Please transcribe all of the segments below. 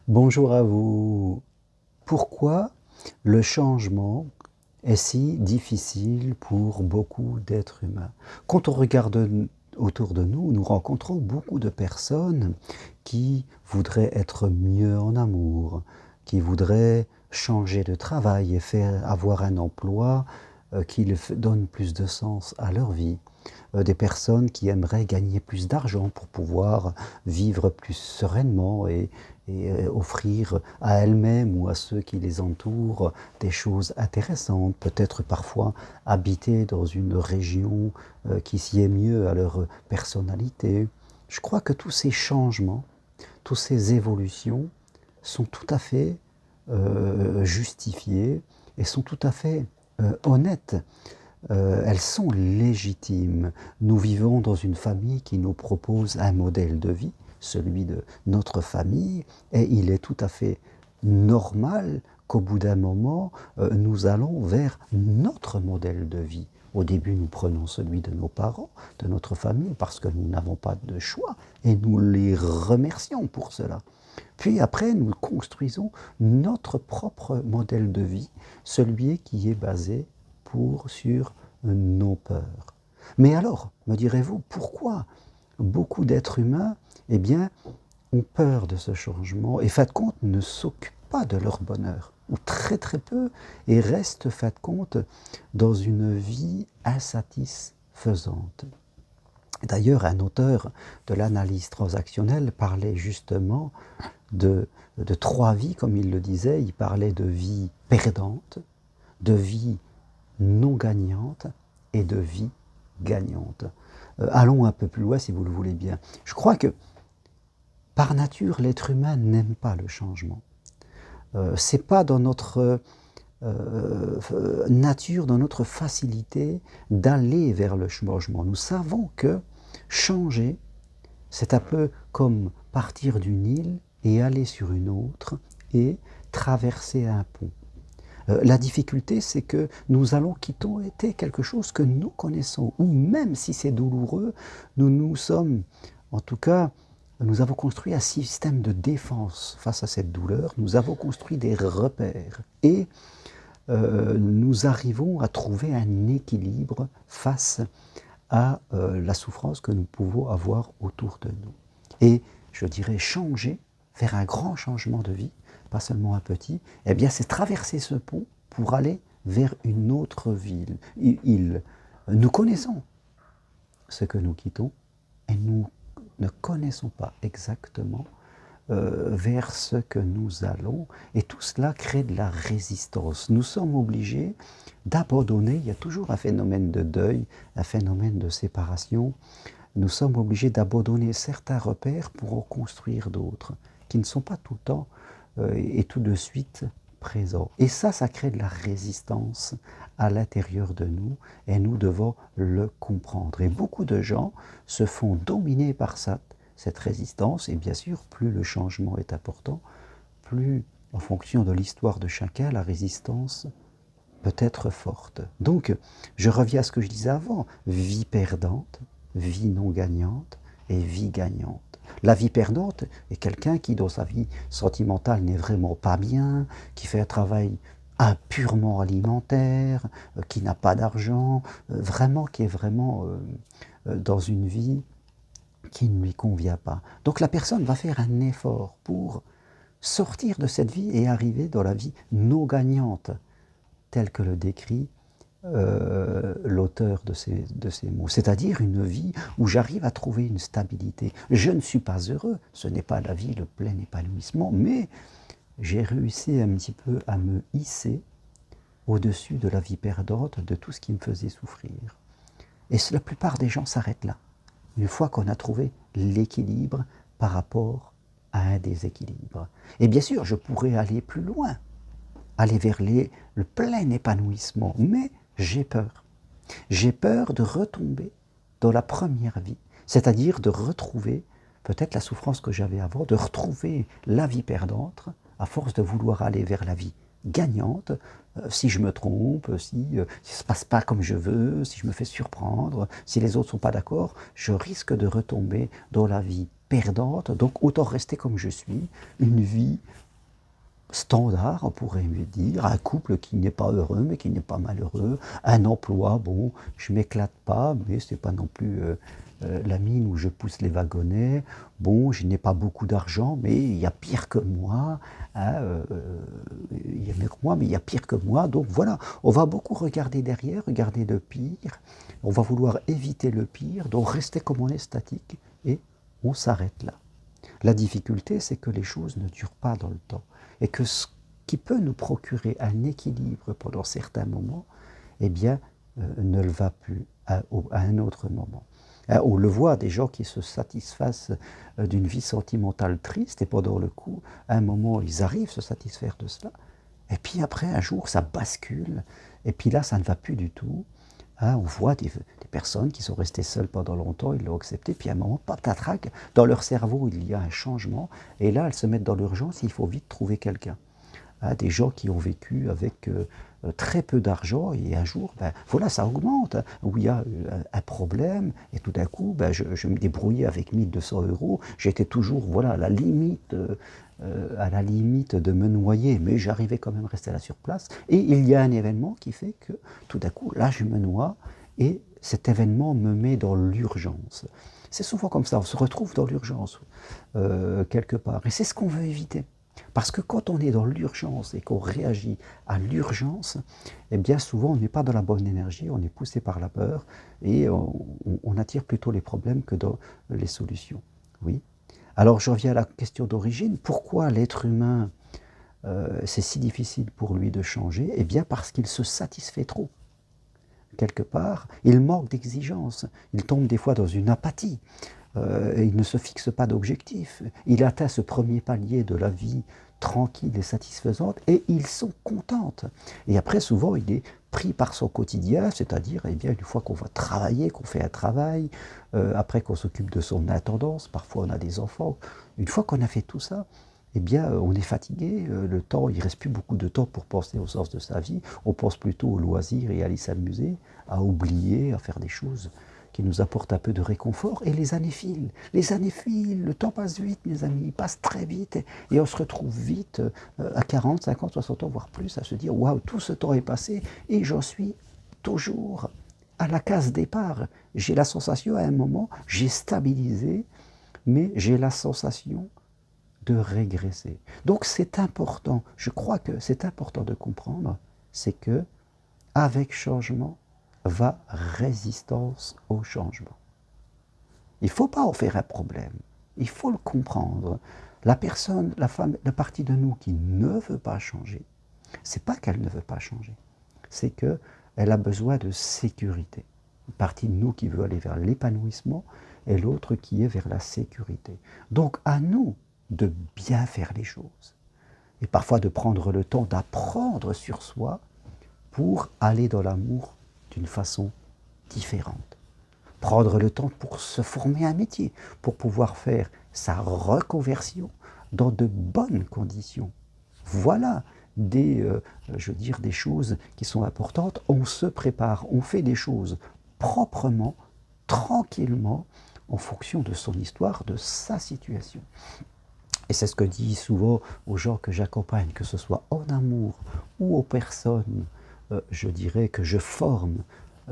Bonjour à vous. Pourquoi le changement est si difficile pour beaucoup d'êtres humains? Quand on regarde autour de nous, nous rencontrons beaucoup de personnes qui voudraient être mieux en amour, qui voudraient changer de travail et avoir un emploi qui donne plus de sens à leur vie. Des personnes qui aimeraient gagner plus d'argent pour pouvoir vivre plus sereinement et offrir à elles-mêmes ou à ceux qui les entourent des choses intéressantes, peut-être parfois habiter dans une région qui s'y est mieux à leur personnalité. Je crois que tous ces changements, toutes ces évolutions sont tout à fait justifiées et sont tout à fait honnêtes. Elles sont légitimes. Nous vivons dans une famille qui nous propose un modèle de vie, celui de notre famille, et il est tout à fait normal qu'au bout d'un moment, nous allons vers notre modèle de vie. Au début, nous prenons celui de nos parents, de notre famille, parce que nous n'avons pas de choix, et nous les remercions pour cela. Puis après, nous construisons notre propre modèle de vie, celui qui est basé sur nos peurs. Mais alors, me direz-vous, pourquoi beaucoup d'êtres humains, eh bien, ont peur de ce changement et, fin de compte, ne s'occupent pas de leur bonheur, ou très très peu, et restent, fin de compte, dans une vie insatisfaisante. D'ailleurs, un auteur de l'analyse transactionnelle parlait justement de trois vies, comme il le disait. Il parlait de vie perdante, de vie non gagnante et de vie gagnante. Allons un peu plus loin si vous le voulez bien. Je crois que par nature, l'être humain n'aime pas le changement. C'est pas dans notre nature, dans notre facilité d'aller vers le changement. Nous savons que changer, c'est un peu comme partir d'une île et aller sur une autre et traverser un pont. La difficulté, c'est que nous allons quitter quelque chose que nous connaissons, ou même si c'est douloureux, nous sommes, en tout cas, nous avons construit un système de défense face à cette douleur, nous avons construit des repères, et nous arrivons à trouver un équilibre face à la souffrance que nous pouvons avoir autour de nous. Et je dirais changer, faire un grand changement de vie, pas seulement un petit, eh bien c'est traverser ce pont pour aller vers une autre île. Nous connaissons ce que nous quittons et nous ne connaissons pas exactement vers ce que nous allons, et tout cela crée de la résistance. Nous sommes obligés d'abandonner, il y a toujours un phénomène de deuil, un phénomène de séparation. Nous sommes obligés d'abandonner certains repères pour en construire d'autres, qui ne sont pas tout le temps et tout de suite présents. Et ça crée de la résistance à l'intérieur de nous, et nous devons le comprendre. Et beaucoup de gens se font dominer par cette résistance, et bien sûr, plus le changement est important, plus, en fonction de l'histoire de chacun, la résistance peut être forte. Donc, je reviens à ce que je disais avant, vie perdante, vie non gagnante et vie gagnante. La vie perdante est quelqu'un qui, dans sa vie sentimentale, n'est vraiment pas bien, qui fait un travail purement alimentaire, qui n'a pas d'argent, qui est vraiment dans une vie qui ne lui convient pas. Donc la personne va faire un effort pour sortir de cette vie et arriver dans la vie non gagnante, telle que le décrit l'auteur de ces mots, c'est-à-dire une vie où j'arrive à trouver une stabilité. Je ne suis pas heureux, ce n'est pas la vie, le plein épanouissement, mais j'ai réussi un petit peu à me hisser au-dessus de la vie perdante, de tout ce qui me faisait souffrir. Et la plupart des gens s'arrêtent là, une fois qu'on a trouvé l'équilibre par rapport à un déséquilibre. Et bien sûr, je pourrais aller plus loin, aller vers le plein épanouissement, mais j'ai peur. J'ai peur de retomber dans la première vie, c'est-à-dire de retrouver peut-être la souffrance que j'avais avant, de retrouver la vie perdante, à force de vouloir aller vers la vie gagnante. Si je me trompe, si ça ne se passe pas comme je veux, si je me fais surprendre, si les autres ne sont pas d'accord, je risque de retomber dans la vie perdante, donc autant rester comme je suis, une vie standard, on pourrait mieux dire, un couple qui n'est pas heureux mais qui n'est pas malheureux, un emploi, bon, je m'éclate pas, mais c'est pas non plus la mine où je pousse les wagonnets, bon, je n'ai pas beaucoup d'argent, mais il y a pire que moi, hein, il y a mieux que moi, mais il y a pire que moi, donc voilà, on va beaucoup regarder derrière, regarder le pire, on va vouloir éviter le pire, donc rester comme on est statique, et on s'arrête là. La difficulté, c'est que les choses ne durent pas dans le temps et que ce qui peut nous procurer un équilibre pendant certains moments, eh bien, ne le va plus à un autre moment. On le voit, des gens qui se satisfassent d'une vie sentimentale triste et pendant le coup, à un moment, ils arrivent à se satisfaire de cela. Et puis après, un jour, ça bascule. Et puis là, ça ne va plus du tout. Hein, on voit des personnes qui sont restées seules pendant longtemps, ils l'ont accepté, puis à un moment, patatrac, dans leur cerveau, il y a un changement, et là, elles se mettent dans l'urgence, il faut vite trouver quelqu'un. Hein, des gens qui ont vécu avec très peu d'argent, et un jour, ben, voilà, ça augmente, hein, où il y a un problème, et tout d'un coup, ben, je me débrouillais avec 1 200 €, j'étais toujours, voilà, à la limite de me noyer, mais j'arrivais quand même à rester là sur place. Et il y a un événement qui fait que tout d'un coup, là, je me noie et cet événement me met dans l'urgence. C'est souvent comme ça, on se retrouve dans l'urgence quelque part. Et c'est ce qu'on veut éviter. Parce que quand on est dans l'urgence et qu'on réagit à l'urgence, eh bien souvent on n'est pas dans la bonne énergie, on est poussé par la peur et on attire plutôt les problèmes que dans les solutions. Oui. Alors je reviens à la question d'origine. Pourquoi l'être humain, c'est si difficile pour lui de changer? Eh bien parce qu'il se satisfait trop. Quelque part, il manque d'exigence. Il tombe des fois dans une apathie. Il ne se fixe pas d'objectif. Il atteint ce premier palier de la vie tranquille et satisfaisante et ils sont contentes. Et après, souvent, il est pris par son quotidien, c'est-à-dire, eh bien, une fois qu'on va travailler, qu'on fait un travail, après qu'on s'occupe de son intendance, parfois on a des enfants, une fois qu'on a fait tout ça, eh bien, on est fatigué, le temps, il ne reste plus beaucoup de temps pour penser au sens de sa vie, on pense plutôt au loisir et à aller s'amuser, à oublier, à faire des choses qui nous apportent un peu de réconfort, et les années filent, le temps passe vite, mes amis, il passe très vite, et on se retrouve vite, à 40, 50, 60 ans, voire plus, à se dire, waouh, tout ce temps est passé, et j'en suis toujours à la case départ. J'ai la sensation, à un moment, j'ai stabilisé, mais j'ai la sensation de régresser. Donc c'est important, je crois que c'est important de comprendre, c'est que avec changement va résistance au changement. Il ne faut pas en faire un problème, il faut le comprendre. La personne, la femme, la partie de nous qui ne veut pas changer, c'est pas qu'elle ne veut pas changer, c'est qu'elle a besoin de sécurité. Une partie de nous qui veut aller vers l'épanouissement et l'autre qui est vers la sécurité. Donc à nous de bien faire les choses. Et parfois de prendre le temps d'apprendre sur soi pour aller dans l'amour d'une façon différente. Prendre le temps pour se former un métier, pour pouvoir faire sa reconversion dans de bonnes conditions. Voilà des choses qui sont importantes. On se prépare, on fait des choses proprement, tranquillement, en fonction de son histoire, de sa situation. Et c'est ce que dis souvent aux gens que j'accompagne, que ce soit en amour ou aux personnes, je dirais, que je forme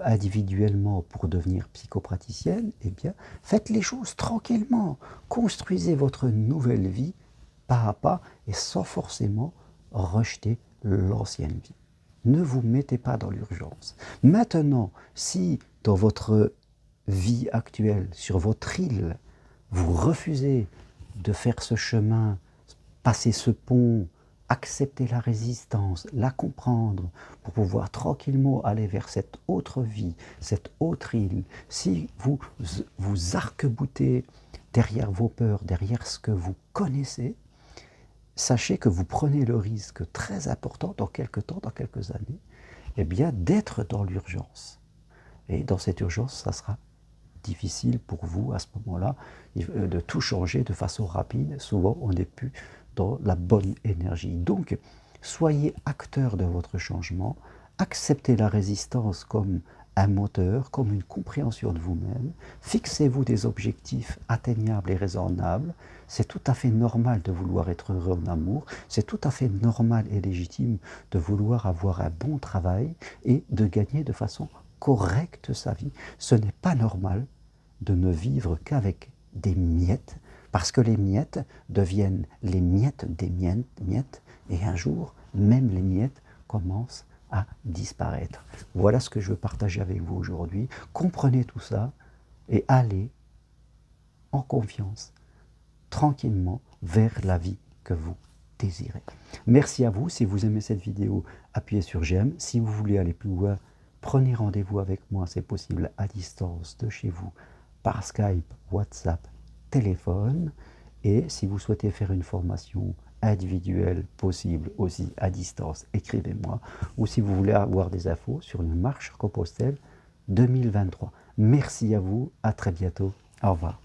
individuellement pour devenir psychopraticienne. Eh bien, faites les choses tranquillement. Construisez votre nouvelle vie pas à pas et sans forcément rejeter l'ancienne vie. Ne vous mettez pas dans l'urgence. Maintenant, si dans votre vie actuelle, sur votre île, vous refusez de faire ce chemin, passer ce pont, accepter la résistance, la comprendre, pour pouvoir tranquillement aller vers cette autre vie, cette autre île, si vous vous arc-boutez derrière vos peurs, derrière ce que vous connaissez, sachez que vous prenez le risque très important dans quelques temps, dans quelques années, eh bien d'être dans l'urgence. Et dans cette urgence, ça sera difficile pour vous à ce moment-là de tout changer de façon rapide. Souvent, on n'est plus dans la bonne énergie. Donc, soyez acteur de votre changement, acceptez la résistance comme un moteur, comme une compréhension de vous-même. Fixez-vous des objectifs atteignables et raisonnables. C'est tout à fait normal de vouloir être heureux en amour. C'est tout à fait normal et légitime de vouloir avoir un bon travail et de gagner de façon correcte sa vie. Ce n'est pas normal de ne vivre qu'avec des miettes, parce que les miettes deviennent les miettes des miettes, et un jour, même les miettes commencent à disparaître. Voilà ce que je veux partager avec vous aujourd'hui. Comprenez tout ça et allez en confiance, tranquillement, vers la vie que vous désirez. Merci à vous. Si vous aimez cette vidéo, appuyez sur j'aime. Si vous voulez aller plus loin, prenez rendez-vous avec moi. C'est possible à distance de chez vous, par Skype, WhatsApp, téléphone. Et si vous souhaitez faire une formation individuelle possible aussi à distance, écrivez-moi. Ou si vous voulez avoir des infos sur une marche Compostelle 2023. Merci à vous, à très bientôt, au revoir.